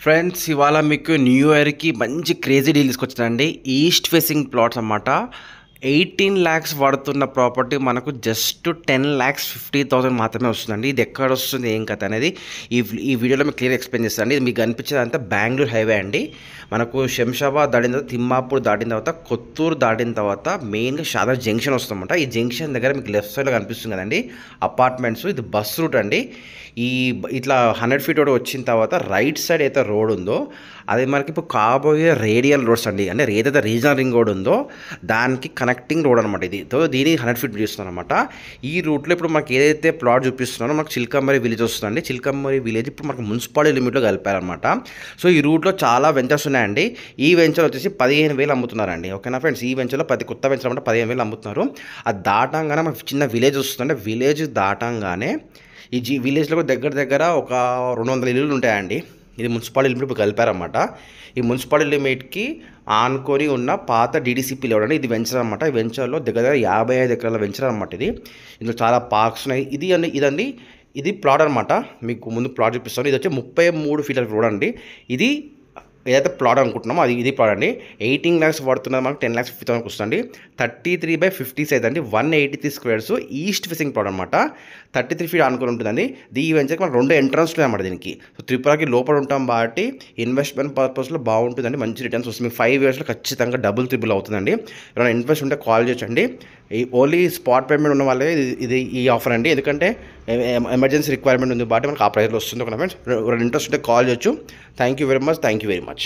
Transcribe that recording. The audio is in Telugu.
ఫ్రెండ్స్ ఇవాళ మీకు న్యూ ఇయర్కి మంచి క్రేజీ డీల్ తీసుకొచ్చానండి. ఈస్ట్ ఫేసింగ్ ప్లాట్స్ అన్నమాట. 18 lakhs పడుతున్న ప్రాపర్టీ మనకు జస్ట్ 10,50,000 మాత్రమే వస్తుందండి. ఇది ఎక్కడ వస్తుంది ఏం కథ అనేది ఈ వీడియోలో మీకు క్లియర్ ఎక్స్ప్లెయిన్ చేస్తానండి. ఇది మీకు కనిపించేది అంతా బెంగళూరు హైవే అండి. మనకు శంషాబాద్ దాటిన తర్వాత, తిమ్మాపూర్ దాటిన తర్వాత, కొత్తూరు దాటిన తర్వాత మెయిన్గా షాదార్ జంక్షన్ వస్తుందన్నమాట. ఈ జంక్షన్ దగ్గర మీకు లెఫ్ట్ సైడ్లో కనిపిస్తుంది కదండి అపార్ట్మెంట్స్. ఇది బస్ రూట్ అండి. ఇట్లా 100 feet రోడ్ వచ్చిన తర్వాత రైట్ సైడ్ అయితే రోడ్ ఉందో అది మనకి ఇప్పుడు కాబోయే రేడియల్ రోడ్స్ అండి. అంటే ఏదైతే రీజనల్ రింగ్ రోడ్ ఉందో దానికి కనెక్టింగ్ రోడ్ అనమాట. ఇది దీని 100 feet చూస్తున్నాను అనమాట. ఈ రూట్లో ఇప్పుడు మనకి ఏదైతే ప్లాట్ చూపిస్తున్నారో మనకు చిల్కమ్మరి విలేజ్ వస్తుందండి. చిల్కమ్మరి విలేజ్ ఇప్పుడు మనకు మున్సిపాలిటీ లిమిట్లో కలిపారనమాట. సో ఈ రూట్లో చాలా వెంచర్స్ ఉన్నాయండి. ఈ వెంచర్ వచ్చేసి 15,000 అమ్ముతున్నారండి. ఓకేనా ఫ్రెండ్స్, ఈ వెంచర్లో కొత్త వెంచర్ అంటే 15,000 అమ్ముతున్నారు. అది దాటంగానే మనకు చిన్న విలేజ్ వస్తుందంటే విలేజ్ దాటంగానే ఈ విలేజ్లో దగ్గర ఒక 200 ఇల్లులు ఉంటాయండి. ఇది మున్సిపాలిటీ లిమిట్ ఇప్పుడు కలిపారన్నమాట. ఈ మున్సిపాలిటీ లిమిట్కి ఆనుకొని ఉన్న పాత డీడీసీపీ లేవడండి. ఇది వెంచర్ అనమాట. ఈ వెంచర్లో దగ్గర 55 ఎకరాల వెంచర్ అనమాట. ఇందులో చాలా పార్క్స్ ఉన్నాయి. ఇది ప్లాట్ అనమాట. మీకు ముందు ప్లాట్ చూపిస్తాను. ఇది వచ్చి 33 feet రోడ్ అండి. ఇది ఏదైతే ప్లాట్ అనుకుంటున్నామో ఇది ప్లాట్ అండి. 18 lakhs పడుతున్నది మనకు 10,50,000 వస్తుంది. 33/50 సైజ్ అండి. 183 squares ఈస్ట్ ఫేసింగ్ ప్లాట్ అనమాట. 33 feet అనుకుని ఉంటుందండి. ఈ వెంచర్కి మనకు 2 ఎంట్రన్స్లు అనమాట దీనికి. సో త్రిపురకి లోపల ఉంటాం కాబట్టి ఇన్వెస్ట్మెంట్ పర్పస్లో బాగుంటుందండి. మంచి రిటర్న్స్ వస్తుంది. మీకు 5 yearsలో ఖచ్చితంగా డబుల్ త్రిబుల్ అవుతుందండి. ఏమైనా ఇన్వెస్ట్ ఉంటే కాల్ చేయొచ్చండి. ఓన్లీ స్పాట్ పేమెంట్ ఉన్న వాళ్ళే ఈ ఆఫర్ అండి. ఎందుకంటే ఎమర్జెన్సీ రిక్వైర్మెంట్ ఉంది కాబట్టి మనకు ఆ ప్రైస్లో వస్తుంది. ఒక ఫ్రెండ్స్ ఇంట్రెస్ట్ ఉంటే కాల్ చేయొచ్చు. Thank you very much.